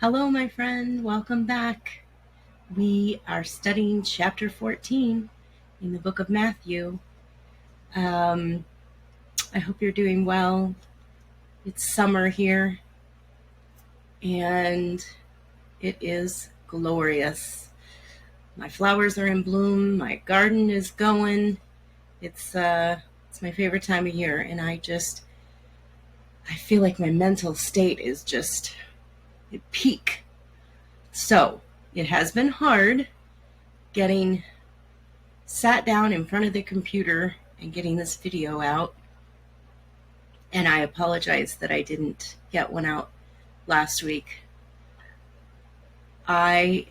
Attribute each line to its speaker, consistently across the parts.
Speaker 1: Hello, my friend. Welcome back. We are studying chapter 14 in the book of Matthew. I hope you're doing well. It's summer here, and it is glorious. My flowers are in bloom. My garden is going. It's my favorite time of year, and I feel like my mental state is just at peak. So it has been hard getting sat down in front of the computer and getting this video out. And I apologize that I didn't get one out last week. I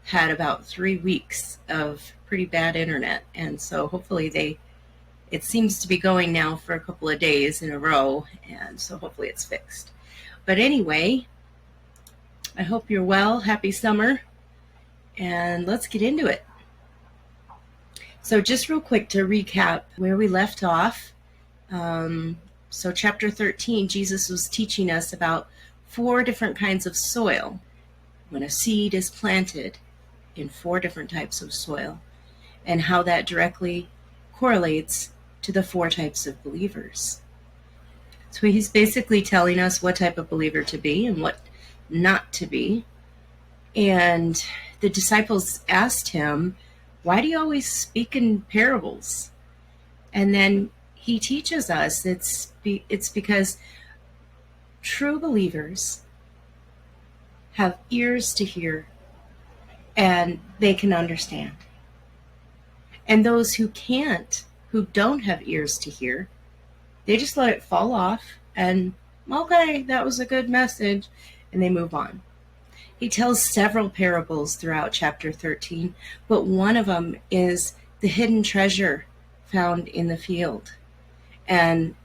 Speaker 1: had about 3 weeks of pretty bad internet, and so hopefully it seems to be going now for a couple of days in a row, and so hopefully it's fixed. But anyway, I hope you're well. Happy summer, and let's get into it. So just real quick to recap where we left off. So chapter 13, Jesus was teaching us about 4 different kinds of soil. When a seed is planted in 4 different types of soil, and how that directly correlates to the 4 types of believers. So he's basically telling us what type of believer to be and what not to be. And the disciples asked him, "Why do you always speak in parables?" And then he teaches us it's because true believers have ears to hear and they can understand. And those who can't, who don't have ears to hear, they just let it fall off and, okay, that was a good message, and they move on. He tells several parables throughout chapter 13, but one of them is the hidden treasure found in the field, and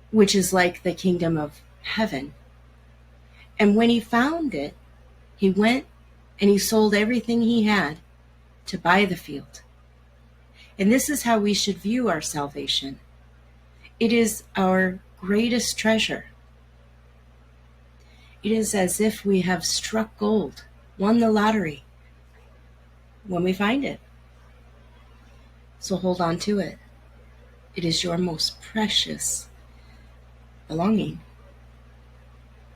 Speaker 1: which is like the kingdom of heaven. And when he found it, he went and he sold everything he had to buy the field. And this is how we should view our salvation. It is our greatest treasure. It is as if we have struck gold, won the lottery, when we find it. So hold on to it. It is your most precious belonging.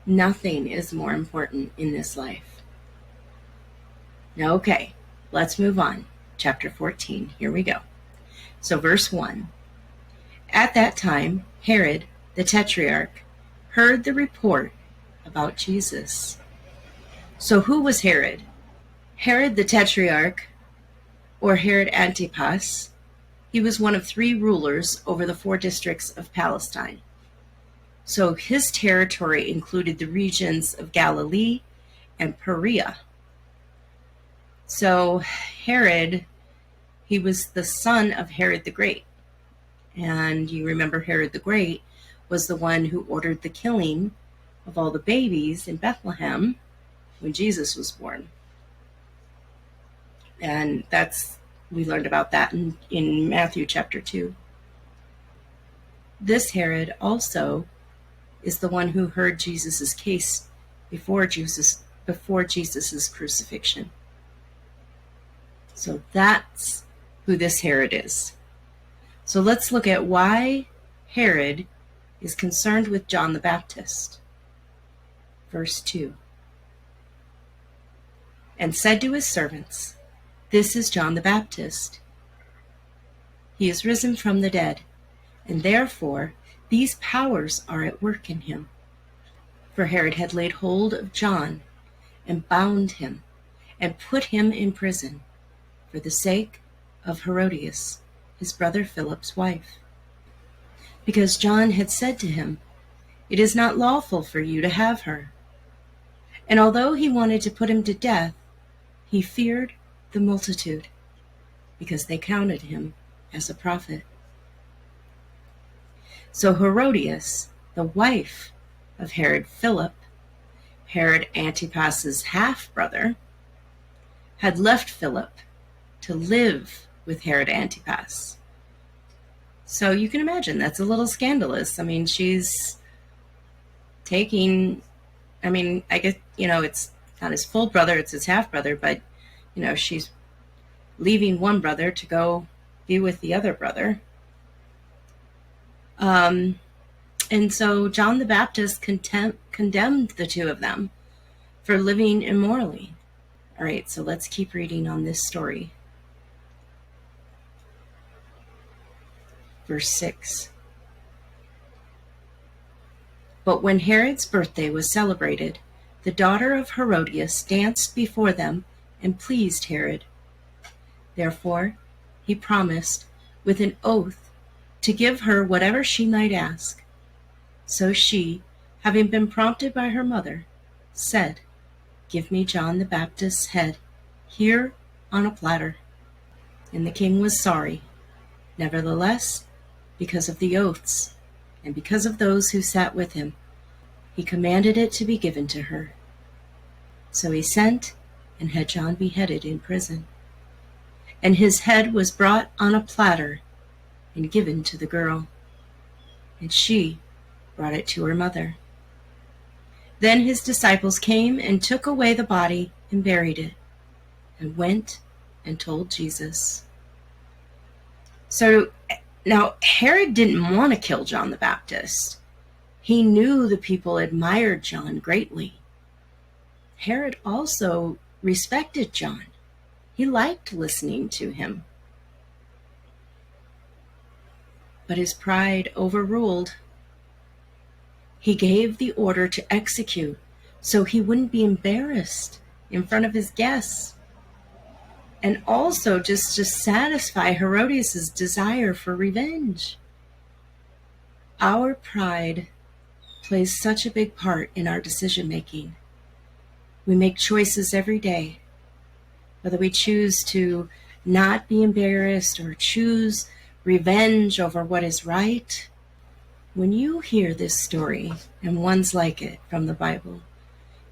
Speaker 1: Nothing is more important in this life. Now, okay, let's move on. Chapter 14, here we go. So verse 1. At that time, Herod the Tetrarch heard the report about Jesus. So who was Herod? Herod the Tetrarch, or Herod Antipas, he was one of 3 rulers over the 4 districts of Palestine. So his territory included the regions of Galilee and Perea. So Herod, he was the son of Herod the Great. And you remember Herod the Great was the one who ordered the killing of all the babies in Bethlehem when Jesus was born. And we learned about that in Matthew chapter 2. This Herod also is the one who heard Jesus' case before Jesus' crucifixion. So that's who this Herod is. So let's look at why Herod is concerned with John the Baptist. Verse 2. And said to his servants, "This is John the Baptist. He is risen from the dead, and therefore these powers are at work in him." For Herod had laid hold of John and bound him and put him in prison for the sake of Herodias, his brother Philip's wife, because John had said to him, "It is not lawful for you to have her." And although he wanted to put him to death, he feared the multitude, because they counted him as a prophet. So Herodias, the wife of Herod Philip, Herod Antipas's half-brother, had left Philip to live with Herod Antipas. So you can imagine that's a little scandalous. I mean, she's taking I mean, I guess, it's not his full brother, it's his half brother, but, she's leaving one brother to go be with the other brother. And so John the Baptist condemned the two of them for living immorally. All right, so let's keep reading on this story. Verse 6. But when Herod's birthday was celebrated, the daughter of Herodias danced before them and pleased Herod. Therefore, he promised with an oath to give her whatever she might ask. So she, having been prompted by her mother, said, "Give me John the Baptist's head, here on a platter." And the king was sorry. Nevertheless, because of the oaths, and because of those who sat with him, he commanded it to be given to her. So he sent and had John beheaded in prison. And his head was brought on a platter and given to the girl. And she brought it to her mother. Then his disciples came and took away the body and buried it, and went and told Jesus. So now Herod didn't want to kill John the Baptist. He knew the people admired John greatly. Herod also respected John. He liked listening to him. But his pride overruled. He gave the order to execute so he wouldn't be embarrassed in front of his guests. And also just to satisfy Herodias' desire for revenge. Our pride plays such a big part in our decision making. We make choices every day, whether we choose to not be embarrassed or choose revenge over what is right. When you hear this story and ones like it from the Bible,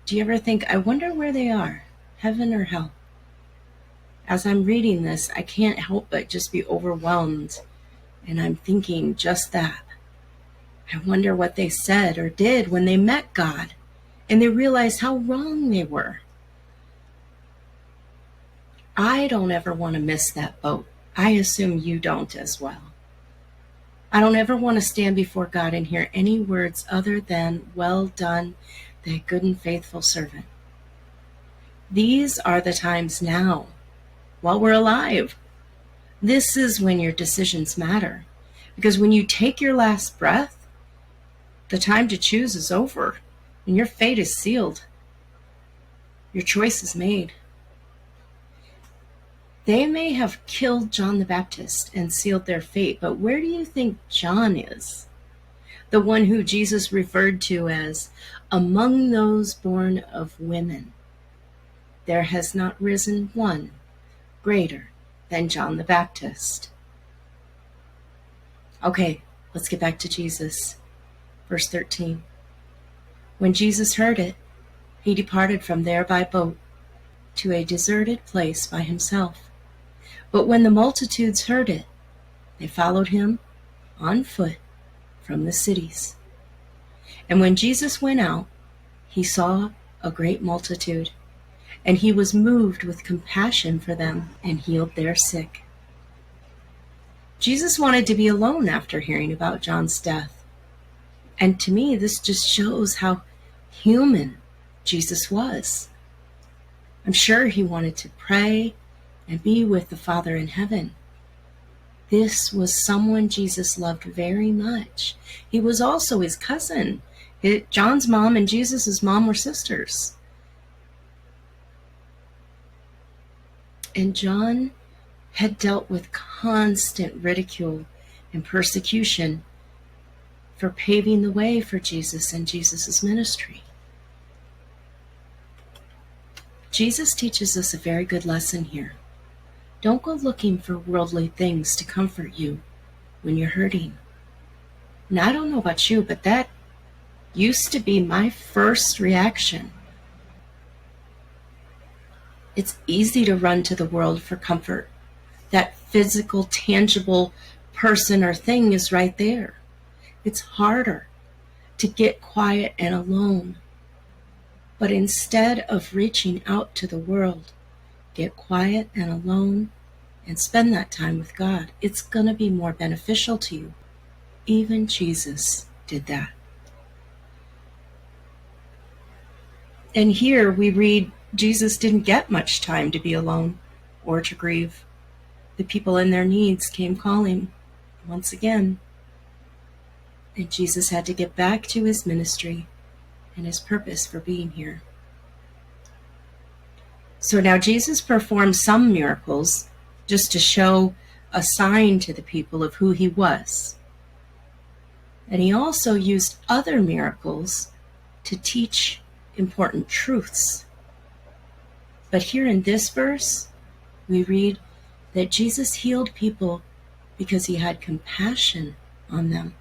Speaker 1: do you ever think, I wonder where they are, heaven or hell? As I'm reading this, I can't help but just be overwhelmed, and I'm thinking just that. I wonder what they said or did when they met God and they realized how wrong they were. I don't ever want to miss that boat. I assume you don't as well. I don't ever want to stand before God and hear any words other than, "Well done, thy good and faithful servant." These are the times now, while we're alive. This is when your decisions matter. Because when you take your last breath, the time to choose is over, and your fate is sealed. Your choice is made. They may have killed John the Baptist and sealed their fate, but where do you think John is? The one who Jesus referred to as among those born of women. There has not risen one greater than John the Baptist. Okay, let's get back to Jesus. Verse 13. When Jesus heard it, he departed from there by boat to a deserted place by himself. But when the multitudes heard it, they followed him on foot from the cities. And when Jesus went out, he saw a great multitude, and he was moved with compassion for them and healed their sick. Jesus wanted to be alone after hearing about John's death. And to me, this just shows how human Jesus was. I'm sure he wanted to pray and be with the Father in heaven. This was someone Jesus loved very much. He was also his cousin. John's mom and Jesus' mom were sisters. And John had dealt with constant ridicule and persecution for paving the way for Jesus and Jesus' ministry. Jesus teaches us a very good lesson here. Don't go looking for worldly things to comfort you when you're hurting. Now, I don't know about you, but that used to be my first reaction. It's easy to run to the world for comfort. That physical, tangible person or thing is right there. It's harder to get quiet and alone. But instead of reaching out to the world, get quiet and alone and spend that time with God. It's going to be more beneficial to you. Even Jesus did that. And here we read Jesus didn't get much time to be alone or to grieve. The people in their needs came calling once again. And Jesus had to get back to his ministry and his purpose for being here. So now Jesus performed some miracles just to show a sign to the people of who he was. And he also used other miracles to teach important truths. But here in this verse, we read that Jesus healed people because he had compassion on them.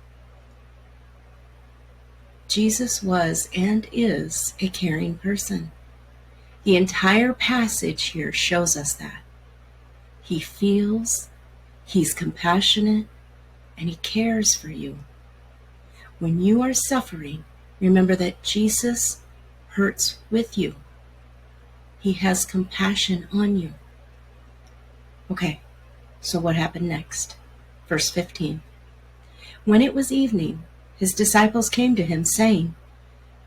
Speaker 1: Jesus was and is a caring person. The entire passage here shows us that. He feels, he's compassionate, and he cares for you. When you are suffering, remember that Jesus hurts with you. He has compassion on you. Okay, so what happened next? Verse 15. When it was evening, his disciples came to him, saying,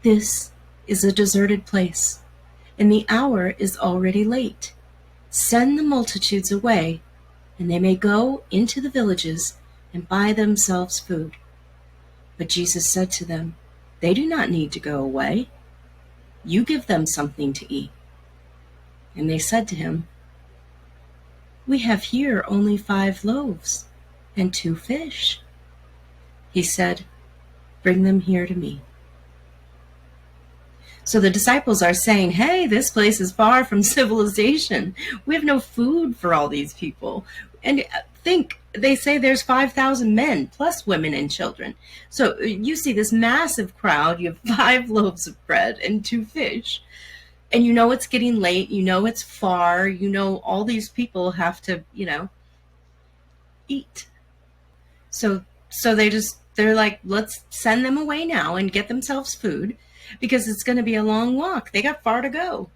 Speaker 1: "This is a deserted place, and the hour is already late. Send the multitudes away, and they may go into the villages and buy themselves food." But Jesus said to them, "They do not need to go away. You give them something to eat." And they said to him, "We have here only 5 loaves and 2 fish." He said, "Bring them here to me." So the disciples are saying, hey, this place is far from civilization. We have no food for all these people. And think, they say there's 5,000 men plus women and children. So you see this massive crowd, you have 5 loaves of bread and 2 fish. And you know it's getting late, you know it's far, you know all these people have to, eat. So they're like, let's send them away now and get themselves food, because it's going to be a long walk. They got far to go.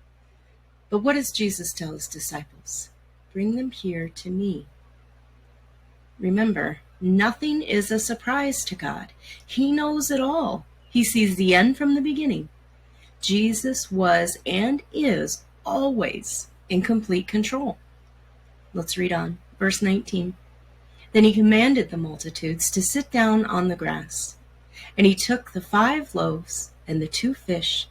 Speaker 1: But what does Jesus tell his disciples? Bring them here to me. Remember, nothing is a surprise to God. He knows it all. He sees the end from the beginning. Jesus was and is always in complete control. Let's read on. Verse 19. Then he commanded the multitudes to sit down on the grass. And he took the 5 loaves and the 2 fish,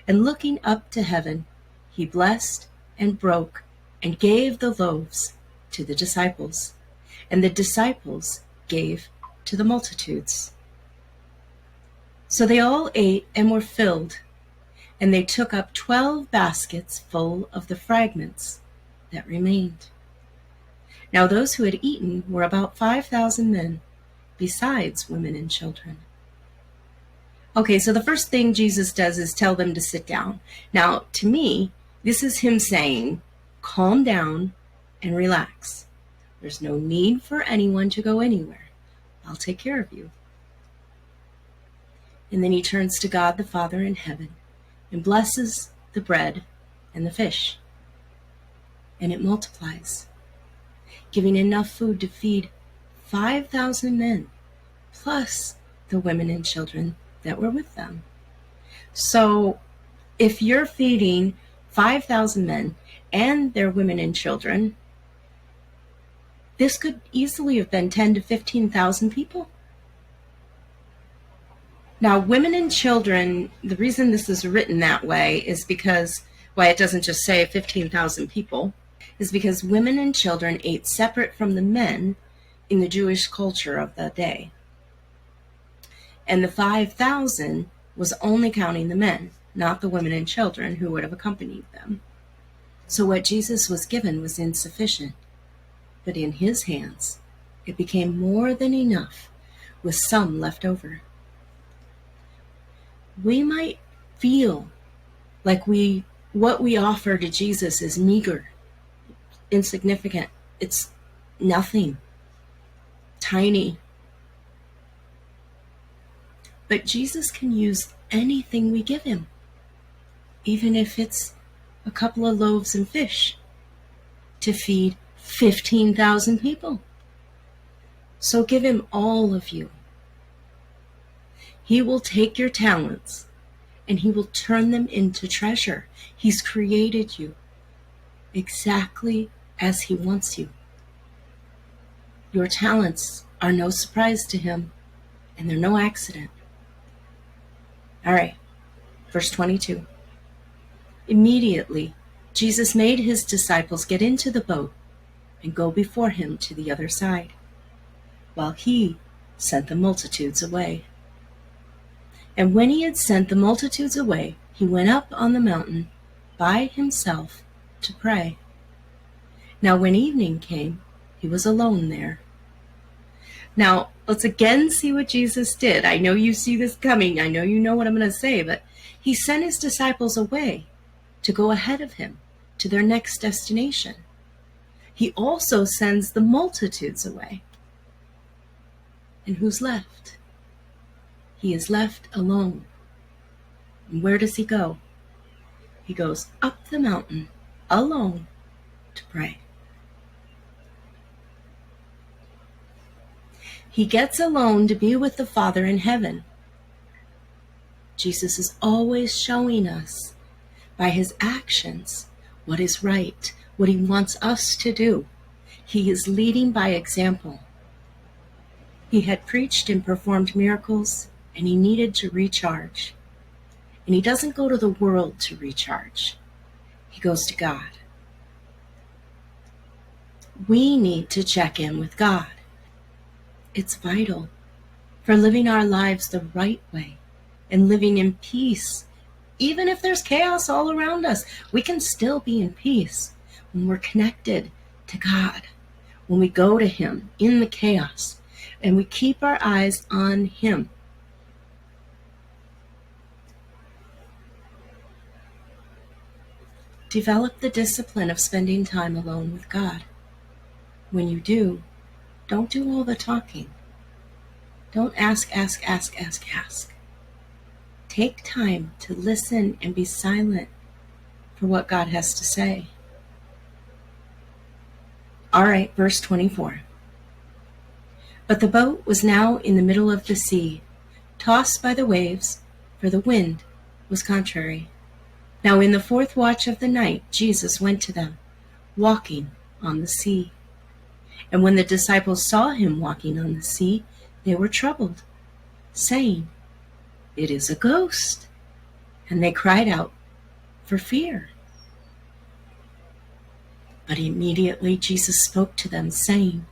Speaker 1: and looking up to heaven, he blessed and broke and gave the loaves to the disciples, and the disciples gave to the multitudes. So they all ate and were filled, and they took up 12 baskets full of the fragments that remained. Now those who had eaten were about 5,000 men, besides women and children. Okay, so the first thing Jesus does is tell them to sit down. Now, to me, this is him saying, calm down and relax. There's no need for anyone to go anywhere. I'll take care of you. And then he turns to God the Father in heaven and blesses the bread and the fish. And it multiplies, giving enough food to feed 5,000 men, plus the women and children that were with them. So if you're feeding 5,000 men and their women and children, this could easily have been 10 to 15,000 people. Now, women and children, the reason this is written that way is because, why it doesn't just say 15,000 people, is because women and children ate separate from the men in the Jewish culture of the day. And the 5,000 was only counting the men, not the women and children who would have accompanied them. So what Jesus was given was insufficient. But in his hands, it became more than enough, with some left over. We might feel like what we offer to Jesus is meager, insignificant. It's nothing, tiny. But Jesus can use anything we give him. even if it's a couple of loaves and fish, to feed 15,000 people. So give him all of you. He will take your talents and he will turn them into treasure. He's created you exactly as he wants you. Your talents are no surprise to him, and they're no accident. All right, verse 22. Immediately, Jesus made his disciples get into the boat and go before him to the other side, while he sent the multitudes away. And when he had sent the multitudes away, he went up on the mountain by himself to pray. Now when evening came, he was alone there. Now, let's again see what Jesus did. I know you see this coming. I know you know what I'm going to say, but he sent his disciples away to go ahead of him to their next destination. He also sends the multitudes away. And who's left? He is left alone. And where does he go? He goes up the mountain alone to pray. He gets alone to be with the Father in heaven. Jesus is always showing us by his actions what is right, what he wants us to do. He is leading by example. He had preached and performed miracles, and he needed to recharge. And he doesn't go to the world to recharge. He goes to God. We need to check in with God. It's vital for living our lives the right way and living in peace. Even if there's chaos all around us, we can still be in peace when we're connected to God, when we go to him in the chaos and we keep our eyes on him. Develop the discipline of spending time alone with God. When you do, don't do all the talking. Don't ask. Take time to listen and be silent for what God has to say. All right, verse 24. But the boat was now in the middle of the sea, tossed by the waves, for the wind was contrary. Now in the fourth watch of the night, Jesus went to them, walking on the sea. And when the disciples saw him walking on the sea, they were troubled, saying, "It is a ghost." And they cried out for fear. But immediately Jesus spoke to them, saying,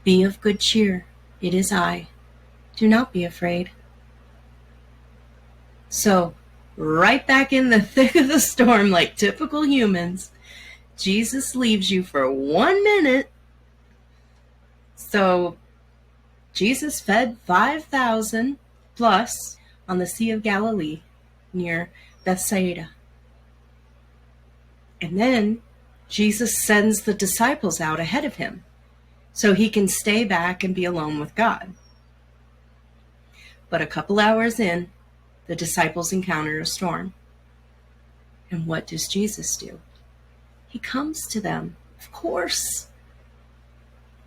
Speaker 1: "Be of good cheer, it is I. Do not be afraid." So, right back in the thick of the storm, like typical humans, Jesus leaves you for 1 minute. So Jesus fed 5,000 plus on the Sea of Galilee near Bethsaida. And then Jesus sends the disciples out ahead of him so he can stay back and be alone with God. But a couple hours in, the disciples encounter a storm. And what does Jesus do? He comes to them, of course.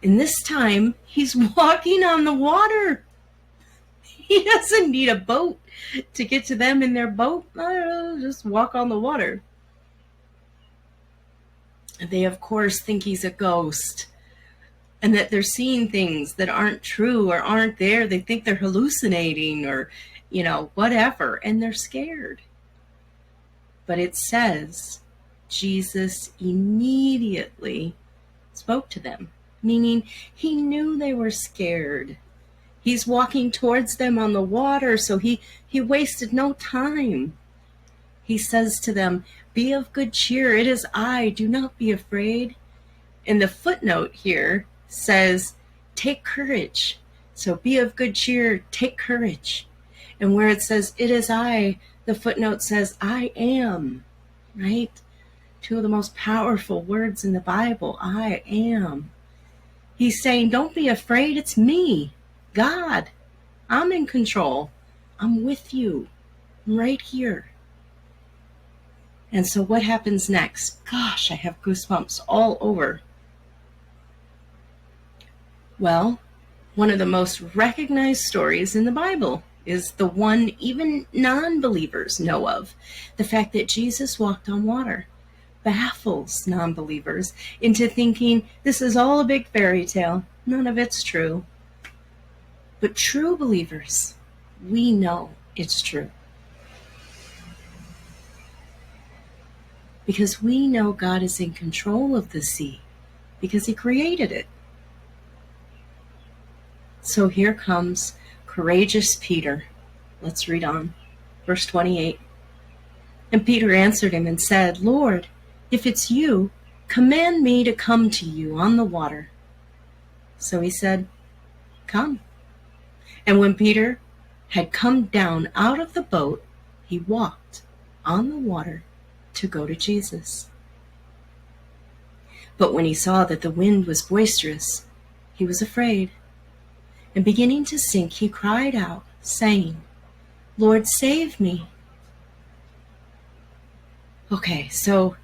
Speaker 1: And this time, he's walking on the water. He doesn't need a boat to get to them in their boat. Just walk on the water. They, of course, think he's a ghost and that they're seeing things that aren't true or aren't there. They think they're hallucinating or, whatever, and they're scared. But it says Jesus immediately spoke to them, meaning he knew they were scared. He's walking towards them on the water, so he wasted no time. He says to them, "Be of good cheer, it is I, do not be afraid." And the footnote here says, "Take courage." So be of good cheer, take courage. And where it says, "It is I," the footnote says, "I am," right? Two of the most powerful words in the Bible, I am. He's saying, don't be afraid, it's me, God. I'm in control. I'm with you. I'm right here. And so what happens next? Gosh, I have goosebumps all over. Well, one of the most recognized stories in the Bible is the one even non-believers know of. The fact that Jesus walked on water baffles non-believers into thinking this is all a big fairy tale. None of it's true. But true believers, we know it's true. Because we know God is in control of the sea, because he created it. So here comes courageous Peter. Let's read on. Verse 28. And Peter answered him and said, Lord, if it's you, command me to come to you on the water. So he said, Come. And when Peter had come down out of the boat, he walked on the water to go to Jesus. But when he saw that the wind was boisterous, he was afraid. And beginning to sink, he cried out, saying, Lord, save me. Okay, so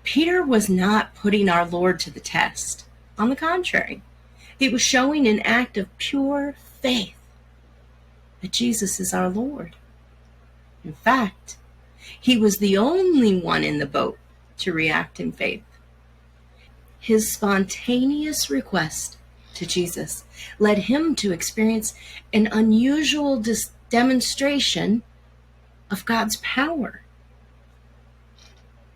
Speaker 1: Peter was not putting our Lord to the test. On the contrary, he was showing an act of pure faith that Jesus is our Lord. In fact, he was the only one in the boat to react in faith. His spontaneous request to Jesus led him to experience an unusual demonstration of God's power.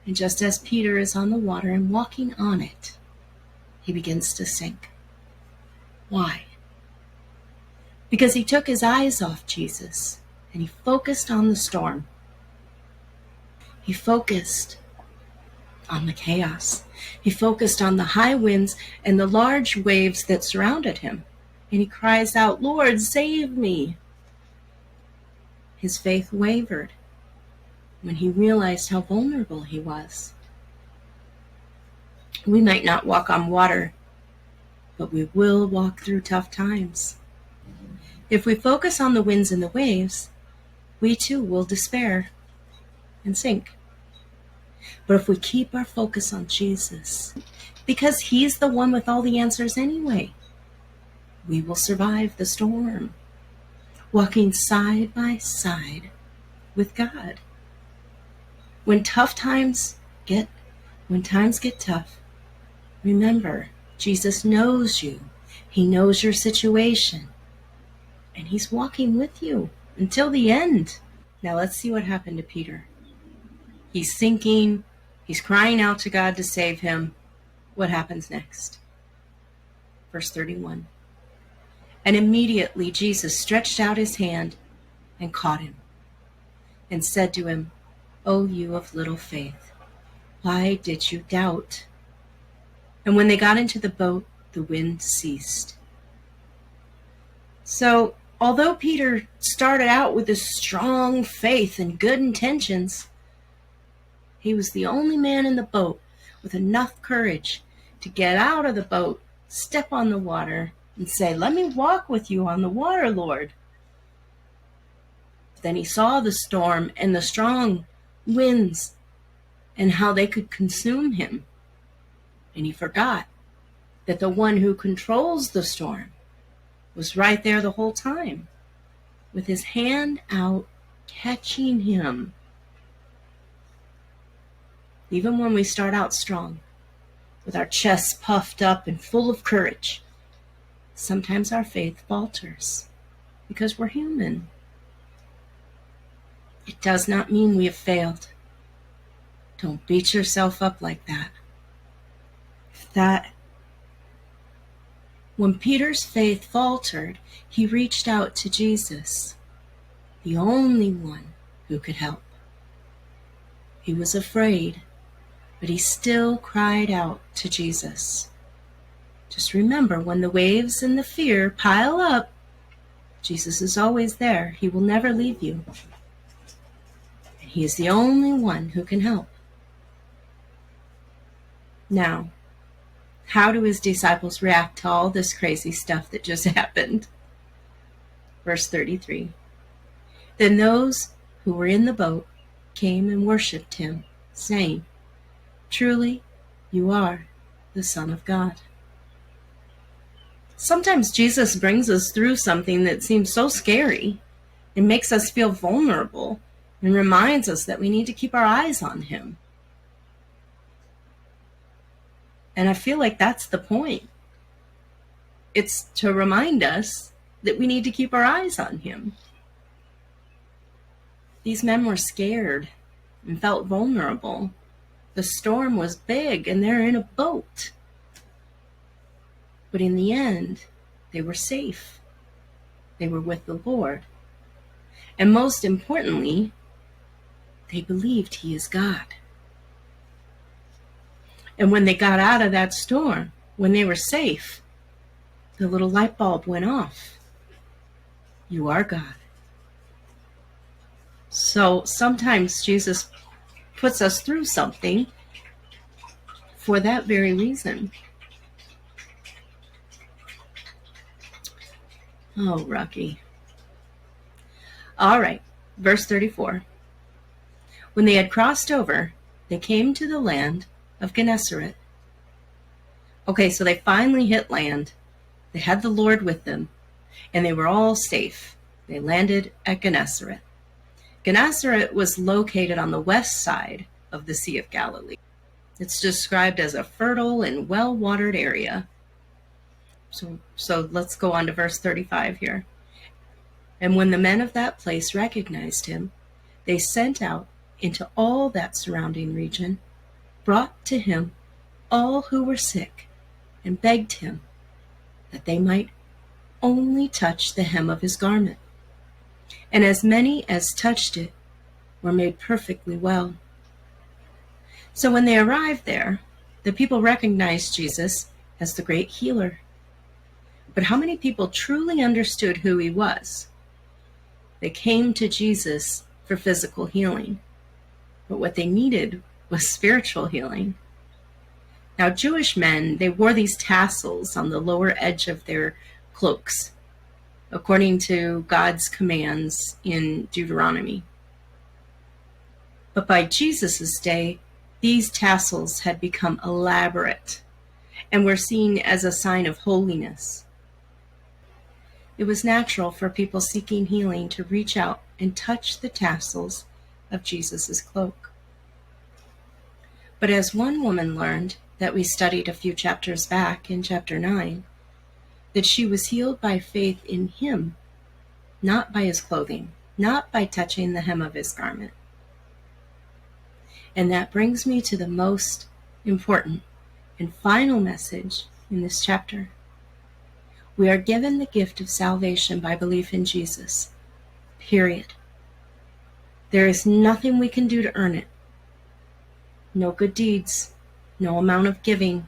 Speaker 1: And just as Peter is on the water and walking on it, he begins to sink. Why? Because he took his eyes off Jesus and he focused on the storm. He focused on the chaos. He focused on the high winds and the large waves that surrounded him. And he cries out, Lord, save me. His faith wavered when he realized how vulnerable he was. We might not walk on water, but we will walk through tough times. If we focus on the winds and the waves, we too will despair and sink. But if we keep our focus on Jesus, because he's the one with all the answers anyway, we will survive the storm, walking side by side with God. When times get tough, remember, Jesus knows you. He knows your situation. And he's walking with you until the end. Now let's see what happened to Peter. He's sinking. He's crying out to God to save him. What happens next? Verse 31. And immediately Jesus stretched out his hand and caught him and said to him, O you of little faith, why did you doubt? And when they got into the boat, the wind ceased. So, although Peter started out with a strong faith and good intentions, he was the only man in the boat with enough courage to get out of the boat, step on the water, and say, Let me walk with you on the water, Lord. Then he saw the storm and the strong winds and how they could consume him. And he forgot that the one who controls the storm was right there the whole time, with his hand out, catching him. Even when we start out strong, with our chests puffed up and full of courage, sometimes our faith falters because we're human. It does not mean we have failed. Don't beat yourself up like that. When Peter's faith faltered, he reached out to Jesus, the only one who could help. He was afraid, but he still cried out to Jesus. Just remember, when the waves and the fear pile up, Jesus is always there. He will never leave you. And he is the only one who can help. Now, how do his disciples react to all this crazy stuff that just happened? Verse 33. Then those who were in the boat came and worshipped him, saying, "Truly, you are the Son of God." Sometimes Jesus brings us through something that seems so scary and makes us feel vulnerable and reminds us that we need to keep our eyes on him. And I feel like that's the point. It's to remind us that we need to keep our eyes on him. These men were scared and felt vulnerable. The storm was big and they're in a boat. But in the end, they were safe. They were with the Lord. And most importantly, they believed he is God. And when they got out of that storm, when they were safe, the little light bulb went off. You are God. So sometimes Jesus puts us through something for that very reason. Oh, Rocky. All right, verse 34. When they had crossed over, they came to the land of Gennesaret. Okay, so they finally hit land. They had the Lord with them, and they were all safe. They landed at Gennesaret. Gennesaret was located on the west side of the Sea of Galilee. It's described as a fertile and well-watered area. So let's go on to verse 35 here. And when the men of that place recognized him, they sent out into all that surrounding region, brought to him all who were sick, and begged him that they might only touch the hem of his garment. And as many as touched it were made perfectly well. So when they arrived there, the people recognized Jesus as the great healer. But how many people truly understood who he was? They came to Jesus for physical healing, but what they needed was spiritual healing. Now, Jewish men, they wore these tassels on the lower edge of their cloaks, according to God's commands in Deuteronomy. But by Jesus' day, these tassels had become elaborate and were seen as a sign of holiness. It was natural for people seeking healing to reach out and touch the tassels of Jesus' cloak. But as one woman learned that we studied a few chapters back in chapter 9, that she was healed by faith in him, not by his clothing, not by touching the hem of his garment. And that brings me to the most important and final message in this chapter. We are given the gift of salvation by belief in Jesus, period. There is nothing we can do to earn it. No good deeds, no amount of giving,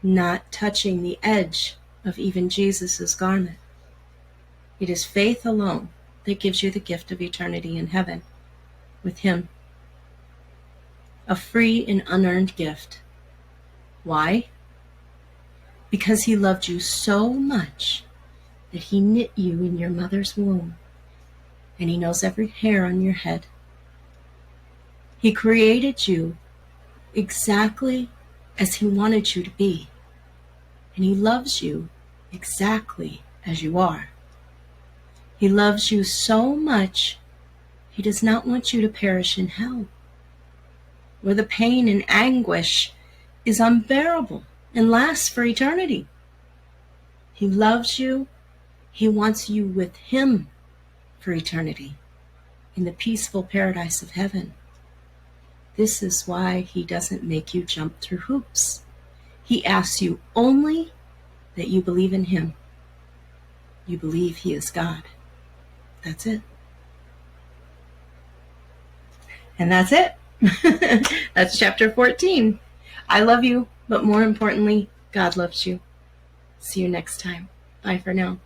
Speaker 1: not touching the edge of even Jesus' garment. It is faith alone that gives you the gift of eternity in heaven with him. A free and unearned gift. Why? Because he loved you so much that he knit you in your mother's womb, and he knows every hair on your head. He created you exactly as he wanted you to be, and he loves you exactly as you are. He loves you so much, he does not want you to perish in hell, where the pain and anguish is unbearable and lasts for eternity. He loves you. He wants you with him for eternity in the peaceful paradise of heaven. This is why he doesn't make you jump through hoops. He asks you only that you believe in him. You believe he is God. That's it. And that's it. That's chapter 14. I love you, but more importantly, God loves you. See you next time. Bye for now.